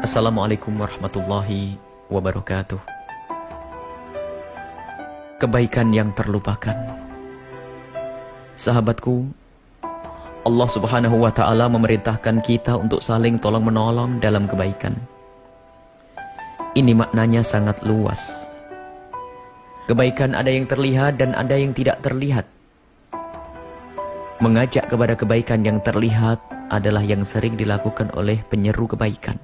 Assalamualaikum warahmatullahi wabarakatuh. Kebaikan yang terlupakan. Sahabatku, Allah Subhanahu wa Ta'ala memerintahkan kita untuk saling tolong-menolong dalam kebaikan. Ini maknanya sangat luas. Kebaikan ada yang terlihat dan ada yang tidak terlihat. Mengajak kepada kebaikan yang terlihat adalah yang sering dilakukan oleh penyeru kebaikan.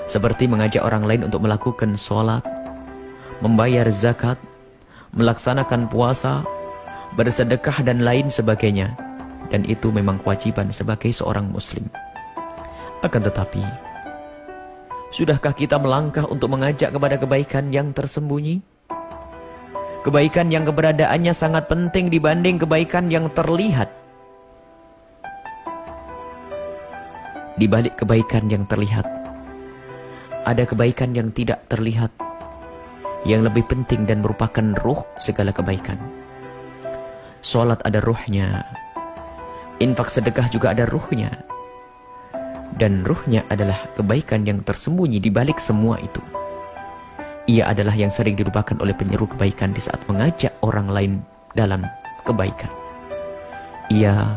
Seperti mengajak orang lain untuk melakukan sholat, membayar zakat, melaksanakan puasa, bersedekah dan lain sebagainya. Dan itu memang kewajiban sebagai seorang muslim. Akan tetapi, sudahkah kita melangkah untuk mengajak kepada kebaikan yang tersembunyi? Kebaikan yang keberadaannya sangat penting dibanding kebaikan yang terlihat. Di balik kebaikan yang terlihat, ada kebaikan yang tidak terlihat, yang lebih penting dan merupakan ruh segala kebaikan. Sholat ada ruhnya, infak sedekah juga ada ruhnya. Dan ruhnya adalah kebaikan yang tersembunyi di balik semua itu. Ia adalah yang sering dilupakan oleh penyeru kebaikan di saat mengajak orang lain dalam kebaikan. Ia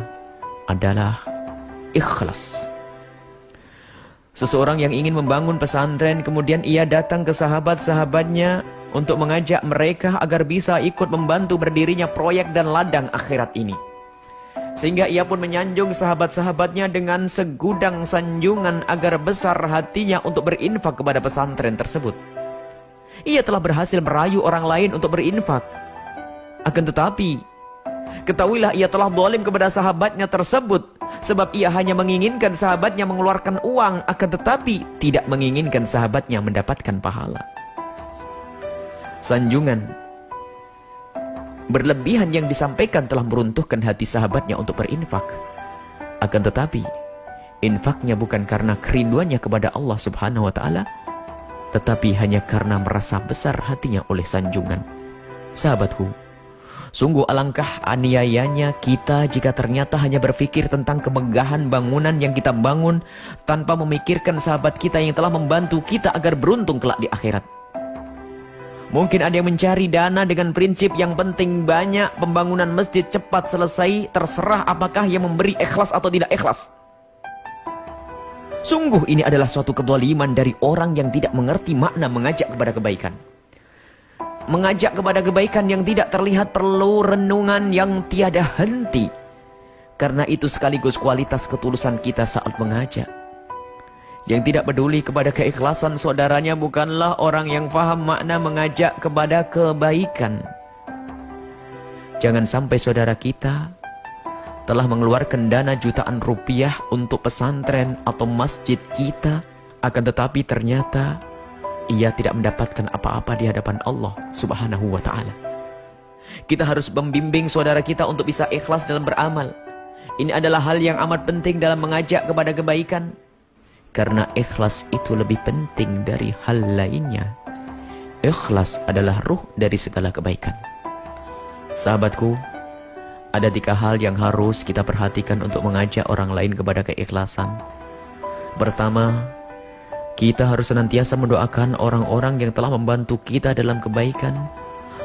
adalah ikhlas. Seseorang yang ingin membangun pesantren, kemudian ia datang ke sahabat-sahabatnya untuk mengajak mereka agar bisa ikut membantu berdirinya proyek dan ladang akhirat ini. Sehingga ia pun menyanjung sahabat-sahabatnya dengan segudang sanjungan agar besar hatinya untuk berinfak kepada pesantren tersebut. Ia telah berhasil merayu orang lain untuk berinfak. Akan tetapi, ketahuilah ia telah zalim kepada sahabatnya tersebut. Sebab ia hanya menginginkan sahabatnya mengeluarkan uang, akan tetapi tidak menginginkan sahabatnya mendapatkan pahala. Sanjungan berlebihan yang disampaikan telah meruntuhkan hati sahabatnya untuk berinfak. Akan tetapi, infaknya bukan karena kerinduannya kepada Allah Subhanahu wa Ta'ala, tetapi hanya karena merasa besar hatinya oleh sanjungan. Sahabatku, sungguh alangkah aniayanya kita jika ternyata hanya berpikir tentang kemegahan bangunan yang kita bangun tanpa memikirkan sahabat kita yang telah membantu kita agar beruntung kelak di akhirat. Mungkin ada yang mencari dana dengan prinsip yang penting banyak, pembangunan masjid cepat selesai, terserah apakah yang memberi ikhlas atau tidak ikhlas. Sungguh ini adalah suatu kezaliman dari orang yang tidak mengerti makna mengajak kepada kebaikan. Mengajak kepada kebaikan yang tidak terlihat perlu renungan yang tiada henti. Karena itu sekaligus kualitas ketulusan kita saat mengajak. Yang tidak peduli kepada keikhlasan saudaranya bukanlah orang yang faham makna mengajak kepada kebaikan. Jangan sampai saudara kita telah mengeluarkan dana jutaan rupiah untuk pesantren atau masjid kita, akan tetapi ternyata ia tidak mendapatkan apa-apa di hadapan Allah Subhanahu wa Ta'ala. Kita harus membimbing saudara kita untuk bisa ikhlas dalam beramal. Ini adalah hal yang amat penting dalam mengajak kepada kebaikan. Karena ikhlas itu lebih penting dari hal lainnya. Ikhlas adalah ruh dari segala kebaikan. Sahabatku, ada 3 hal yang harus kita perhatikan untuk mengajak orang lain kepada keikhlasan. Pertama, kita harus senantiasa mendoakan orang-orang yang telah membantu kita dalam kebaikan.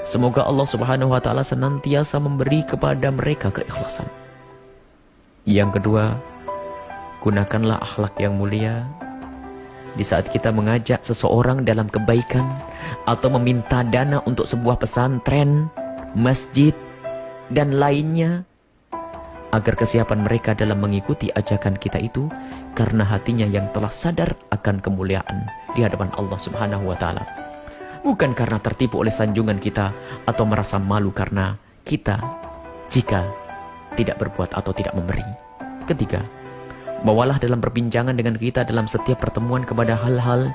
Semoga Allah Subhanahu wa Ta'ala senantiasa memberi kepada mereka keikhlasan. Yang kedua, gunakanlah akhlak yang mulia di saat kita mengajak seseorang dalam kebaikan atau meminta dana untuk sebuah pesantren, masjid, dan lainnya, agar kesiapan mereka dalam mengikuti ajakan kita itu karena hatinya yang telah sadar akan kemuliaan di hadapan Allah Subhanahu wa Ta'ala. Bukan karena tertipu oleh sanjungan kita atau merasa malu karena kita jika tidak berbuat atau tidak memberi. Ketiga, bawalah dalam perbincangan dengan kita dalam setiap pertemuan kepada hal-hal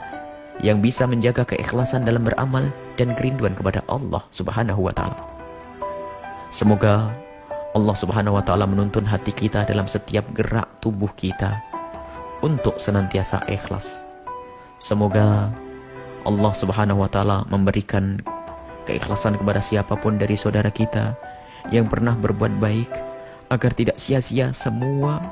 yang bisa menjaga keikhlasan dalam beramal dan kerinduan kepada Allah Subhanahu wa Ta'ala. Semoga Allah Subhanahu wa Ta'ala menuntun hati kita dalam setiap gerak tubuh kita untuk senantiasa ikhlas. Semoga Allah Subhanahu wa Ta'ala memberikan keikhlasan kepada siapapun dari saudara kita yang pernah berbuat baik, agar tidak sia-sia semua